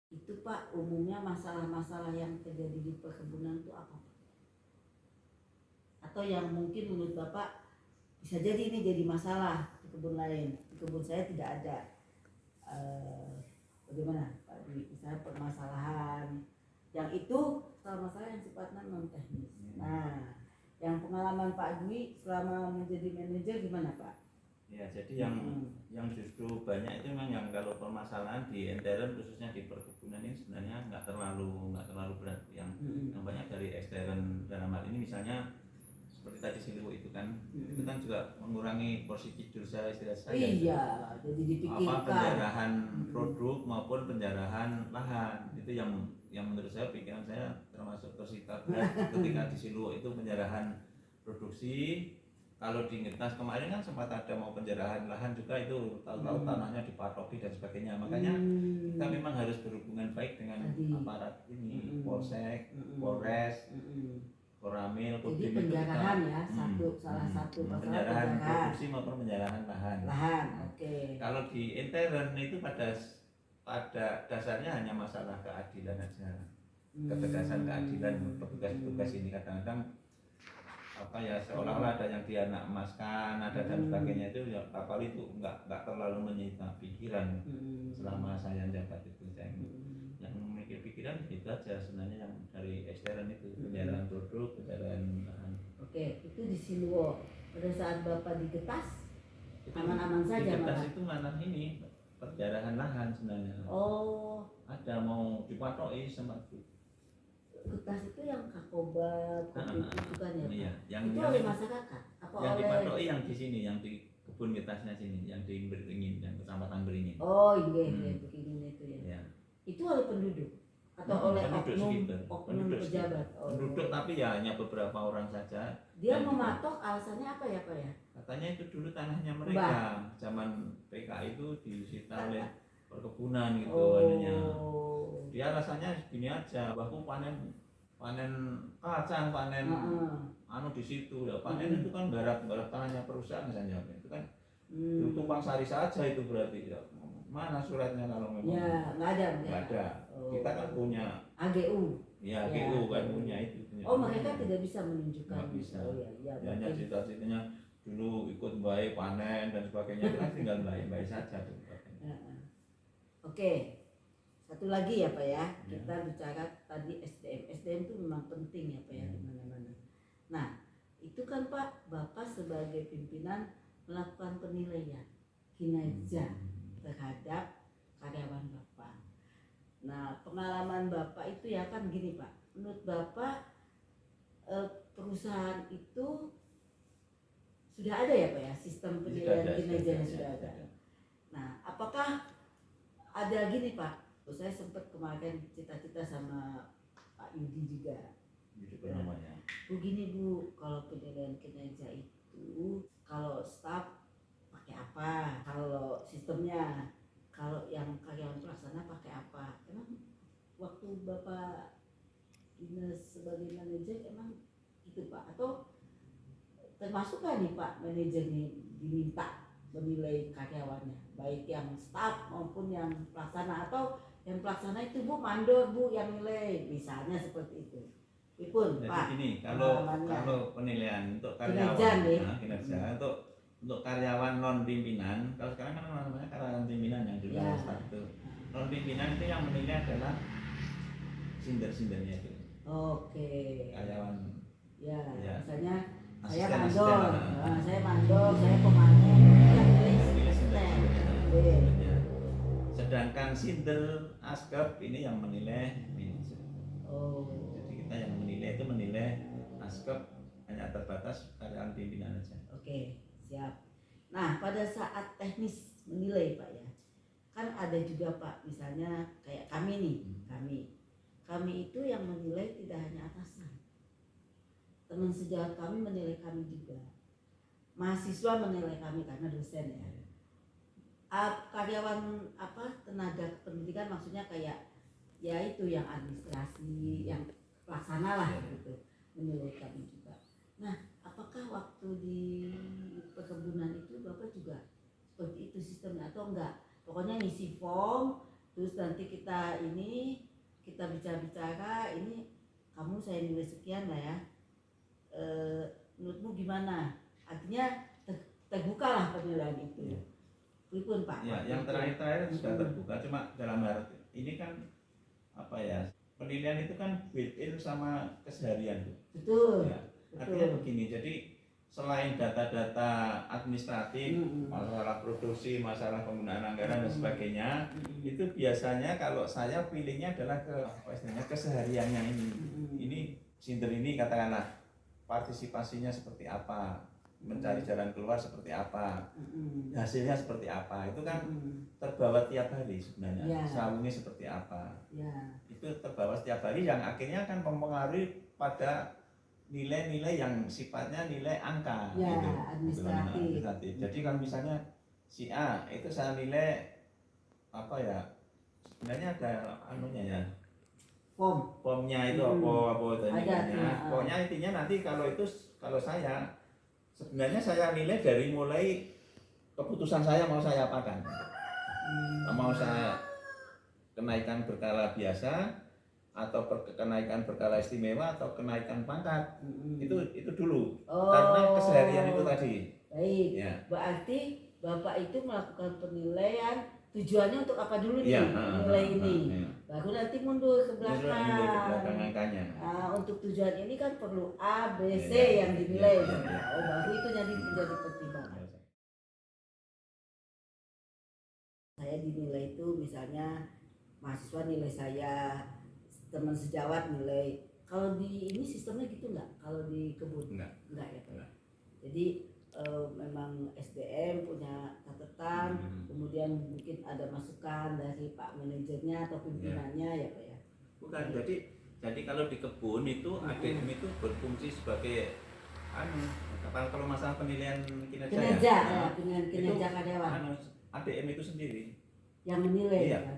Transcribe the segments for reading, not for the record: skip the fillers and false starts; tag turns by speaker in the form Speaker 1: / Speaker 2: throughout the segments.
Speaker 1: Itu Pak, umumnya masalah-masalah yang terjadi di perkebunan itu apa Pak? Atau yang mungkin menurut Bapak bisa jadi ini jadi masalah di kebun lain, di kebun saya tidak ada. Bagaimana Pak Dwi? Misalnya permasalahan yang itu masalah yang sifatnya non teknis. Nah, yang pengalaman Pak Dwi selama menjadi manajer gimana Pak?
Speaker 2: Ya, jadi yang justru banyak itu memang yang kalau permasalahan di intern khususnya di perkebunan ini sebenarnya nggak terlalu berat. Yang banyak dari ekstern dalam hal ini misalnya seperti tadi Siliwo itu kan juga mengurangi porsi tidur saya istilah saya.
Speaker 1: Iya, jadi dipikirkan
Speaker 2: penjarahan produk maupun penjarahan lahan itu yang menurut saya pikiran saya termasuk tersikap ketika di Siliwo itu penjarahan produksi. Kalau di Ngetas kemarin kan sempat ada mau penjarahan lahan juga itu tahu-tahu tanahnya dipatoki dan sebagainya. Makanya kita memang harus berhubungan baik dengan aparat ini, Polsek, Polres, Koramil,
Speaker 1: jadi penjarahan ya, salah satu
Speaker 2: penjarahan produksi maupun penjarahan lahan.
Speaker 1: Oke.
Speaker 2: Kalau di intern itu pada dasarnya hanya masalah keadilan aja, ketegasan keadilan petugas-petugas ini kadang-kadang seolah-olah ada yang dia nak emaskan, ada dan sebagainya itu ya kapal itu nggak terlalu menyita pikiran selama saya jabat itu. Yang memiliki pikiran itu aja sebenarnya yang dari ekstern itu penjarahan produk, penjarahan lahan.
Speaker 1: Oke, itu di Siliwo. Pada saat Bapak di Getas aman-aman saja.
Speaker 2: Di Getas itu malah ini penjarahan lahan sebenarnya.
Speaker 1: Oh.
Speaker 2: Ada mau dipatoki sama
Speaker 1: Getas itu yang Kakoba, kopi itu kan ya Pak?
Speaker 2: Iya,
Speaker 1: itu oleh masyarakat? Apa
Speaker 2: yang
Speaker 1: oleh...
Speaker 2: dipatoki yang di sini, yang di kebun Getasnya sini, yang di Beringin, yang kecamatan Beringin.
Speaker 1: Oh iya, Beringin itu ya.
Speaker 2: Ya.
Speaker 1: Itu oleh penduduk? Atau oleh oknum pejabat?
Speaker 2: Penduduk tapi ya hanya beberapa orang saja.
Speaker 1: Dia mematok alasannya apa ya Pak ya?
Speaker 2: Katanya itu dulu tanahnya mereka, zaman PK itu disita oleh perkebunan gitu adanya. Dia rasanya gini aja, bahwa panen kacang, panen di situ ya, panen itu kan garap tanahnya perusahaan misalnya itu kan tumpang sari saja itu berarti ya. Mana suratnya kalau memang?
Speaker 1: Ya nggak ada.
Speaker 2: Kita kan punya
Speaker 1: AGU.
Speaker 2: Ya, AGU kan punya itu.
Speaker 1: Mereka tidak bisa menunjukkan.
Speaker 2: Nggak bisa. Hanya cita-citanya dulu ikut baik panen dan sebagainya, kan tinggal baik saja tuh.
Speaker 1: Oke, satu lagi ya Pak ya, kita bicara tadi SDM itu memang penting ya Pak ya di mana-mana. Nah, itu kan Pak, Bapak sebagai pimpinan melakukan penilaian kinerja terhadap karyawan Bapak. Nah, pengalaman Bapak itu ya kan gini Pak, menurut Bapak perusahaan itu sudah ada ya Pak ya, sistem penilaian kinerjanya sudah ada. Nah, apakah ada gini Pak, saya sempat kemarin cita-cita sama Pak Yudi juga.
Speaker 2: Namanya.
Speaker 1: Bu gini Bu, kalau penilaian kinerja itu kalau staff pakai apa, kalau sistemnya, kalau yang karyawan pelaksana pakai apa? Emang waktu Bapak dinas sebagai manajer emang itu Pak, atau termasuk kan nih Pak manajer nih diminta menilai karyawannya, baik yang staff maupun yang pelaksana, atau yang pelaksana itu Bu mandor Bu yang nilai, misalnya seperti itu. Ipun Pak.
Speaker 2: Ini kalau penilaian untuk karyawan kinerja untuk karyawan non pimpinan, kalau sekarang kan namanya karyawan pimpinan yang dulu staff itu. Non pimpinan itu yang menilai adalah sindernya itu.
Speaker 1: Oke.
Speaker 2: Karyawan.
Speaker 1: Ya. Misalnya saya mandor, saya pemanen,
Speaker 2: sedangkan sinder askep ini yang menilai manajer. Jadi kita yang menilai itu askep hanya terbatas karyawan pimpinan saja.
Speaker 1: Oke, siap. Nah, pada saat teknis menilai Pak ya, kan ada juga Pak, misalnya kayak kami nih, kami itu yang menilai tidak hanya atasan. Teman sejawat kami menilai kami juga, mahasiswa menilai kami karena dosen ya. Karyawan tenaga pendidikan maksudnya kayak ya itu yang administrasi, yang pelaksana lah gitu, menilai kami juga. Nah, apakah waktu di perkebunan itu Bapak juga seperti itu sistemnya atau enggak? Pokoknya ngisi form, Terus nanti kita bicara-bicara, ini kamu saya nilai sekian lah ya. Menurutmu gimana? Artinya terbuka lah penilaian itu.
Speaker 2: Ya.
Speaker 1: Pripun Pak?
Speaker 2: Ya, yang terakhir sudah terbuka, cuma dalam arti ini kan apa ya, penilaian itu kan built-in sama keseharian.
Speaker 1: Betul.
Speaker 2: Ya, artinya begini, jadi selain data-data administratif, masalah produksi, masalah penggunaan anggaran dan sebagainya, itu biasanya kalau saya pilihnya adalah ke apa istilahnya, kesehariannya ini. Ini Sinter ini katakanlah partisipasinya seperti apa, mencari jalan keluar seperti apa, hasilnya seperti apa, itu kan terbawa tiap hari sebenarnya.
Speaker 1: Ya.
Speaker 2: Sawungnya seperti apa,
Speaker 1: Ya.
Speaker 2: itu terbawa setiap hari yang akhirnya akan mempengaruhi pada nilai-nilai yang sifatnya nilai angka,
Speaker 1: Ya,
Speaker 2: gitu.
Speaker 1: administratif.
Speaker 2: Jadi kalau misalnya si A itu saya nilai apa ya, sebenarnya ada anunya ya, pomnya itu apa itu nilainya. Pokoknya intinya nanti kalau saya sebenarnya saya nilai dari mulai keputusan saya mau saya apakan. Mau saya kenaikan berkala biasa atau kenaikan berkala istimewa atau kenaikan pangkat, itu dulu. Karena keseharian itu tadi.
Speaker 1: Baik.
Speaker 2: Ya.
Speaker 1: Berarti Bapak itu melakukan penilaian tujuannya untuk apa dulu nih,
Speaker 2: Ya,
Speaker 1: nilai ini.
Speaker 2: ya.
Speaker 1: Baru nanti mundur ke belakang.
Speaker 2: Mundur ke belakang angkanya.
Speaker 1: Untuk tujuan ini kan perlu A, B, C
Speaker 2: Ya,
Speaker 1: yang dinilai.
Speaker 2: ya.
Speaker 1: Baru itu jadi menjadi pertimbangan. Saya dinilai itu misalnya mahasiswa nilai saya, teman sejawat nilai. Kalau di ini sistemnya gitu nggak? Kalau di kebun?
Speaker 2: Enggak
Speaker 1: ya Pak.
Speaker 2: Enggak.
Speaker 1: Jadi memang SDM punya catatan, kemudian mungkin ada masukan dari Pak manajernya atau pimpinannya ya Pak ya.
Speaker 2: Bukan, jadi kalau di kebun itu ADM itu berfungsi sebagai kalau masalah penilaian kinerja,
Speaker 1: penilaian kinerja karyawan.
Speaker 2: ADM itu sendiri
Speaker 1: Yang menilai
Speaker 2: iya.
Speaker 1: kan.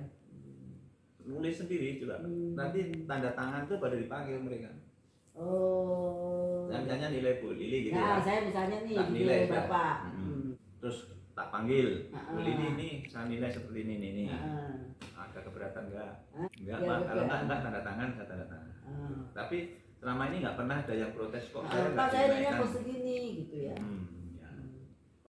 Speaker 2: Nulis sendiri juga. Nanti tanda tangan tuh baru dipanggil mereka. Misalnya nilai Bu Lili gitu ya.
Speaker 1: Saya misalnya nih
Speaker 2: tak
Speaker 1: nilai Bapak.
Speaker 2: Terus tak panggil. Bu Lili ini saya nilai seperti ini. Ada keberatan enggak? Enggak, Pak. Kalau enggak tanda tangan, saya tanda tangan. Tapi selama ini enggak pernah ada yang protes kok.
Speaker 1: Pak saya nilai kok segini gitu ya.